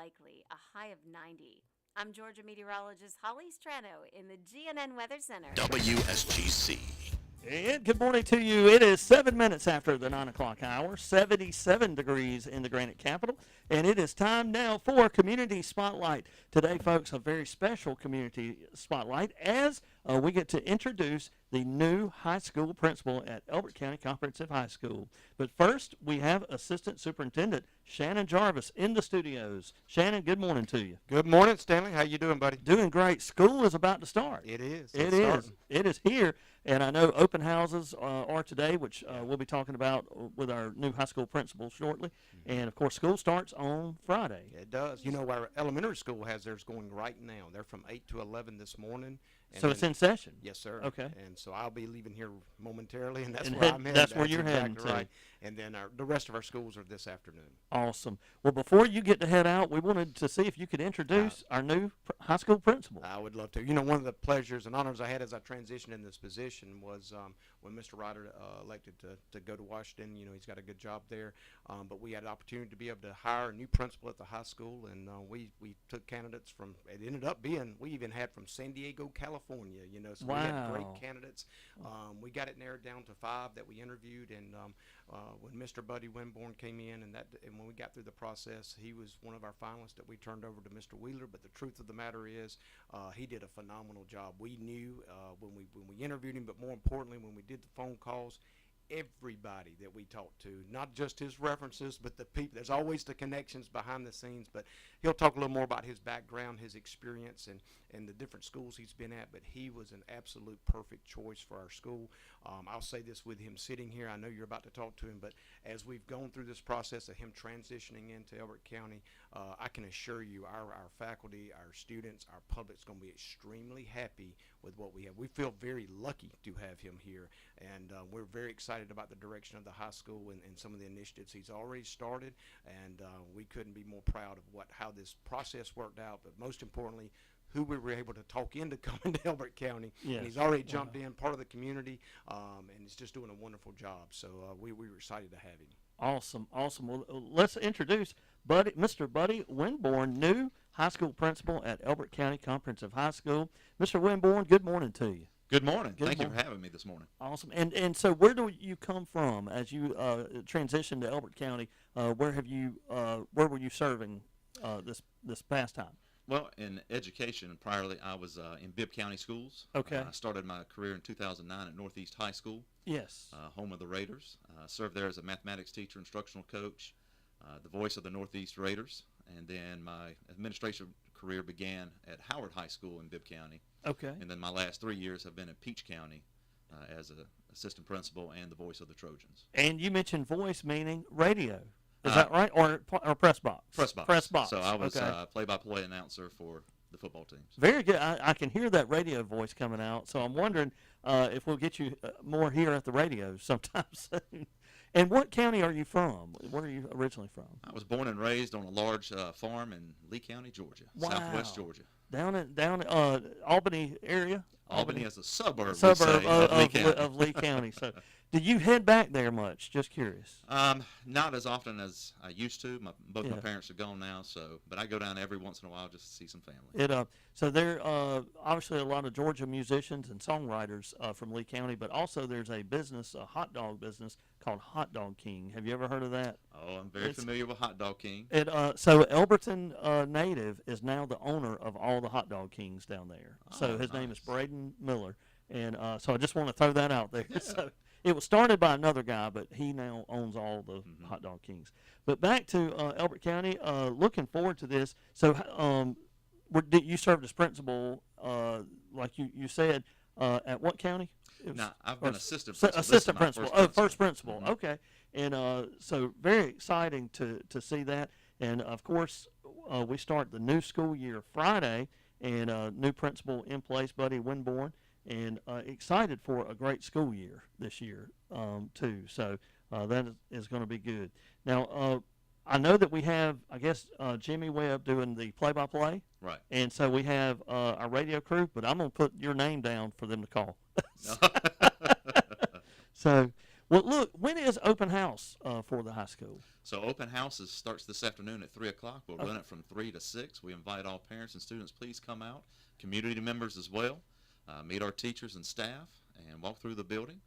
likely, a high of 90. I'm Georgia meteorologist Holly Strano in the GNN Weather Center. WSGC. And good morning to you. It is 7 minutes after the 9 o'clock hour, 77 degrees in the Granite Capital, and it is time now for Community Spotlight. Today, folks, a very special Community Spotlight as we get to introduce the new high school principal at Elbert County Comprehensive High School. But first, we have Assistant Superintendent Shannon Jarvis in the studios. Shannon, good morning to you. Good morning, Stanley. How you doing, buddy? Doing great. School is about to start. It is. It is. It is here. And I know open houses are today, which we'll be talking about with our new high school principal shortly. And, of course, school starts on Friday. It does. You know, our elementary school has theirs going right now. They're from 8 to 11 this morning. So it's in session? Yes, sir. Okay. And so I'll be leaving here momentarily, and that's And where I'm headed. that's where you're heading exactly to. right. And then the rest of our schools are this afternoon. Awesome. Well, before you get to head out, we wanted to see if you could introduce our new high school principal. I would love to. You know, one of the pleasures and honors I had as I transitioned in this position was when Mr. Ryder elected to go to Washington. You know, he's got a good job there. But we had an opportunity to be able to hire a new principal at the high school, and we took candidates from, it ended up being, we even had from San Diego, California, you know, so we had great candidates. We got it narrowed down to 5 that we interviewed, and when Mr. Buddy Winborn came in, and when we got through the process, he was one of our finalists that we turned over to Mr. Wheeler. But the truth of the matter is, he did a phenomenal job. We knew when we interviewed him, but more importantly, when we did the phone calls, everybody that we talked to, not just his references, but the people. There's always the connections behind the scenes, but he'll talk a little more about his background, his experience, and the different schools he's been at. But he was an absolute perfect choice for our school. I'll say this with him sitting here. I know you're about to talk to him, but as we've gone through this process of him transitioning into Elbert County, I can assure you our faculty, our students, our public's going to be extremely happy with what we have. We feel very lucky to have him here, and we're very excited about the direction of the high school and some of the initiatives he's already started, and we couldn't be more proud of how this process worked out, but most importantly, who we were able to talk into coming to Elbert County. Yes. And he's already jumped in, part of the community, and he's just doing a wonderful job. So we were excited to have him. Awesome. Well, let's introduce Mr. Buddy Winborn, new high school principal at Elbert County Comprehensive High School. Mr. Winborn, good morning to you. Good morning. Thank you for having me this morning. Awesome. And so where do you come from as you transitioned to Elbert County? Where were you serving this past time? Well, in education, priorly I was in Bibb County Schools. Okay. I started my career in 2009 at Northeast High School. Yes. Home of the Raiders. Served there as a mathematics teacher, instructional coach, the voice of the Northeast Raiders. And then my administration career began at Howard High School in Bibb County. Okay. And then my last 3 years have been in Peach County as an assistant principal and the voice of the Trojans. And you mentioned voice, meaning radio. Is that right? Or press box? Press box. Press box. So I was okay. Play-by-play announcer for the football teams. Very good. I can hear that radio voice coming out, so I'm wondering if we'll get you more here at the radio sometime soon. And what county are you from? Where are you originally from? I was born and raised on a large farm in Lee County, Georgia, southwest Georgia. Down in Albany area? Albany is a suburb of Lee County. So, did you head back there much? Just curious. Not as often as I used to. Both my parents are gone now, but I go down every once in a while just to see some family. So there obviously a lot of Georgia musicians and songwriters from Lee County, but also there's a hot dog business called Hot Dog King. Have you ever heard of that? Oh, I'm very familiar with Hot Dog King. So Elberton native is now the owner of all the Hot Dog Kings down there. So his name is Braden Miller, and so I just want to throw that out there. Yeah. So it was started by another guy, but he now owns all the Hot Dog Kings. But back to Elbert County, looking forward to this. So you served as principal, like you said, at what county? No, I've been assistant principal. Assistant principal. First principal. Mm-hmm. Okay. And so very exciting to see that. And, of course, we start the new school year Friday, and new principal in place, Buddy Winborn, and excited for a great school year this year, too. So that is going to be good. Now, I know that we have, I guess, Jimmy Webb doing the play-by-play. Right. And so we have our radio crew, but I'm going to put your name down for them to call. So, Well, look, when is open house for the high school? So open houses starts this afternoon at 3 o'clock. We'll Okay. run it from 3 to 6. We invite all parents and students, please come out. Community members as well. Meet our teachers and staff and walk through the building.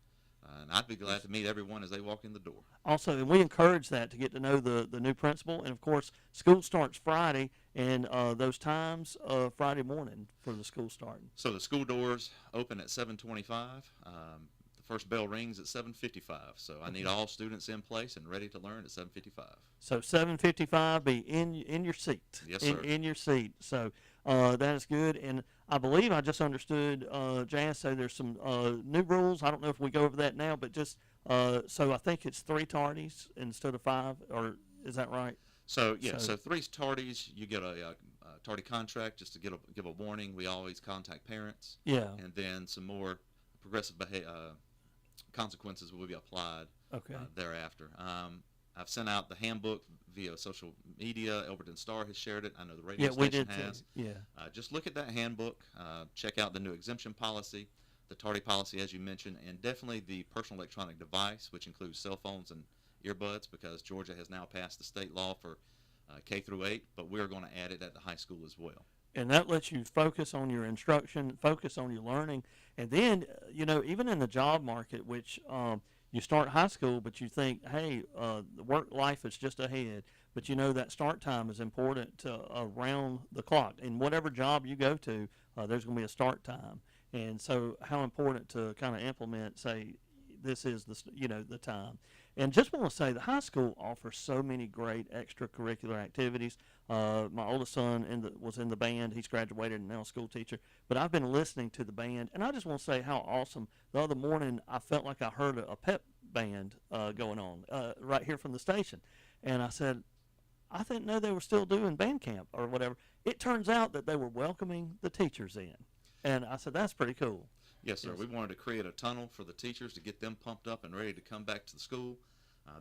And I'd be glad to meet everyone as they walk in the door. Also, and we encourage that to get to know the new principal. And, of course, school starts Friday, and those times Friday morning for the school starting. So the school doors open at 7:25. The first bell rings at 7:55. So I need all students in place and ready to learn at 7:55. So 7:55, be in your seat. Yes, sir. In your seat. So that is good. And I believe I just understood, Jazz, so there's some new rules. I don't know if we go over that now, but just so I think it's 3 tardies instead of 5, or is that right? So yeah, So- so 3 tardies, you get a tardy contract just to give a warning. We always contact parents, Yeah. and then some more progressive consequences will be applied Okay. thereafter. I've sent out the handbook via social media. Elberton Star has shared it. I know the radio Yeah, we station did has. too. Yeah. Just look at that handbook. Check out the new exemption policy, the tardy policy, as you mentioned, and definitely the personal electronic device, which includes cell phones and earbuds, because Georgia has now passed the state law for K through 8, but we're going to add it at the high school as well. And that lets you focus on your instruction, focus on your learning. And then, even in the job market, which you start high school, but you think, hey, the work life is just ahead. But that start time is important to around the clock. In whatever job you go to, there's going to be a start time. And so how important to kind of implement, say, this is the time. And just want to say the high school offers so many great extracurricular activities. My oldest son was in the band. He's graduated and now a school teacher. But I've been listening to the band, and I just want to say how awesome. The other morning, I felt like I heard a pep band going on right here from the station. And I said, I didn't know they were still doing band camp or whatever. It turns out that they were welcoming the teachers in. And I said, that's pretty cool. Yes, sir. Yes. We wanted to create a tunnel for the teachers to get them pumped up and ready to come back to the school.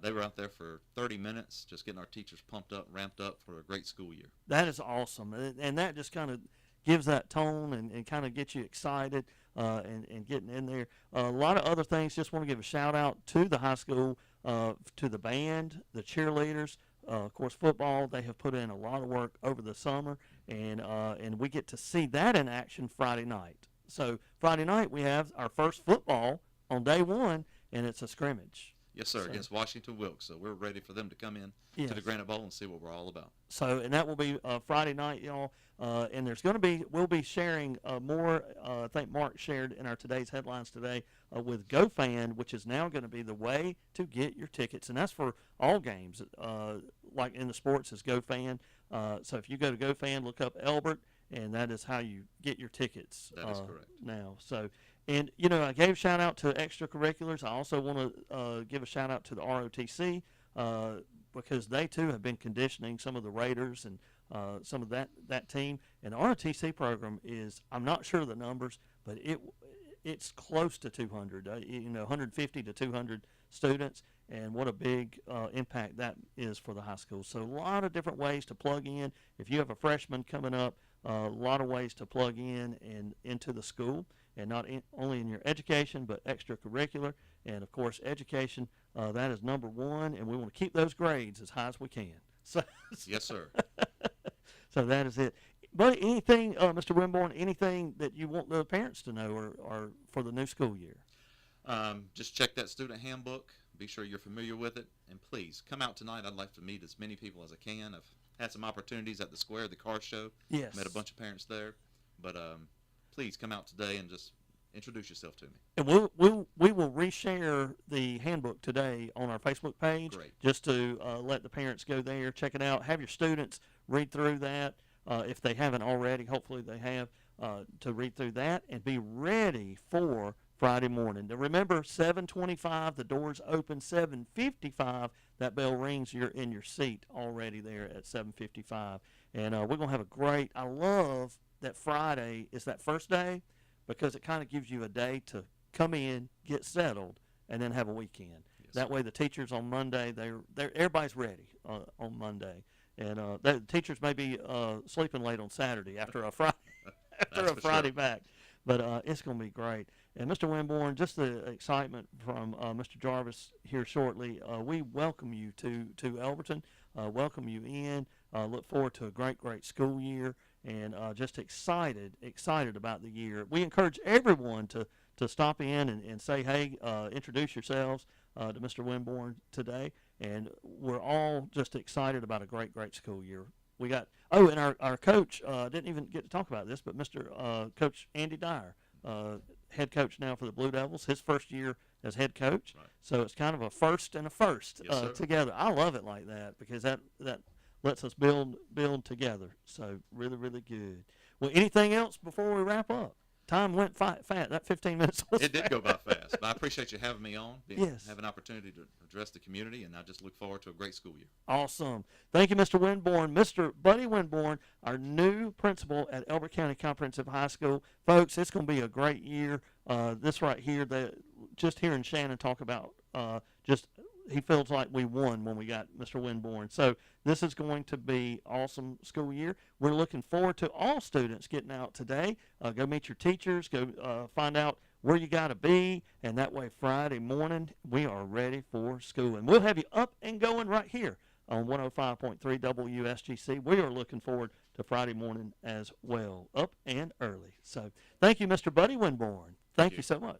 They were out there for 30 minutes just getting our teachers pumped up, ramped up for a great school year. That is awesome. And that just kind of gives that tone and kind of gets you excited and getting in there. A lot of other things. Just want to give a shout out to the high school, to the band, the cheerleaders. Of course, football, they have put in a lot of work over the summer, and we get to see that in action Friday night. So Friday night we have our first football on day 1, and it's a scrimmage. Yes, sir, So- against Washington Wilkes. So we're ready for them to come in Yes. to the Granite Bowl and see what we're all about. So, and that will be Friday night, y'all. And we'll be sharing more. I think Mark shared in our today's headlines today with GoFan, which is now going to be the way to get your tickets, and that's for all games. Like in the sports, is GoFan. So if you go to GoFan, look up Elbert, and that is how you get your tickets. That is correct. Now, so. And, I gave shout out to extracurriculars. I also want to give a shout out to the ROTC because they, too, have been conditioning some of the Raiders and some of that team. And the ROTC program is, I'm not sure of the numbers, but it's close to 200, 150 to 200 students. And what a big impact that is for the high school. So a lot of different ways to plug in. If you have a freshman coming up, a lot of ways to plug in and into the school. And not only in your education, but extracurricular. And, of course, education, that is number 1, and we want to keep those grades as high as we can. So, Yes, sir. so that is it. But anything, Mr. Winborn, anything that you want the parents to know or for the new school year? Just check that student handbook. Be sure you're familiar with it. And please, come out tonight. I'd like to meet as many people as I can. I've had some opportunities at the Square, the car show. Yes. Met a bunch of parents there. But please come out today and just introduce yourself to me. And we will reshare the handbook today on our Facebook page. Great. Just to let the parents go there, check it out, have your students read through that if they haven't already. Hopefully they have to read through that and be ready for Friday morning. Now remember, 7:25, the doors open. 7:55, that bell rings. You're in your seat already there at 7:55, and we're gonna have a great. I love that Friday is that first day because it kind of gives you a day to come in, get settled, and then have a weekend. Yes, That sir. way the teachers on Monday, they're everybody's ready on Monday. And the teachers may be sleeping late on Saturday after a Friday That's for Friday sure. back. But it's going to be great. And Mr. Winborn, just the excitement from Mr. Jarvis here shortly. We welcome you to Elberton. Welcome you in. Look forward to a great school year, and just excited about the year. We encourage everyone to stop in and say, hey, introduce yourselves to Mr. Winborn today. And we're all just excited about a great school year. We got, and our coach, didn't even get to talk about this, but Mr. Coach Andy Dyer, head coach now for the Blue Devils, his first year as head coach. Right. So it's kind of a first and a first Yes, sir. together. I love it like that because that lets us build together. So really good. Well, anything else before we wrap up? Time went fast. That 15 minutes was It did go by fast, but I appreciate you having me on, Yes. have an opportunity to address the community, and I just look forward to a great school year. Awesome. Thank you, Mr. Winborn. Mr. Buddy Winborn, our new principal at Elbert County Comprehensive High School. Folks, it's going to be a great year. This right here, just hearing Shannon talk about he feels like we won when we got Mr. Winborn. So this is going to be awesome school year. We're looking forward to all students getting out today. Go meet your teachers. Go find out where you got to be. And that way Friday morning, we are ready for school. And we'll have you up and going right here on 105.3 WSGC. We are looking forward to Friday morning as well, up and early. So thank you, Mr. Buddy Winborn. Thank you so much.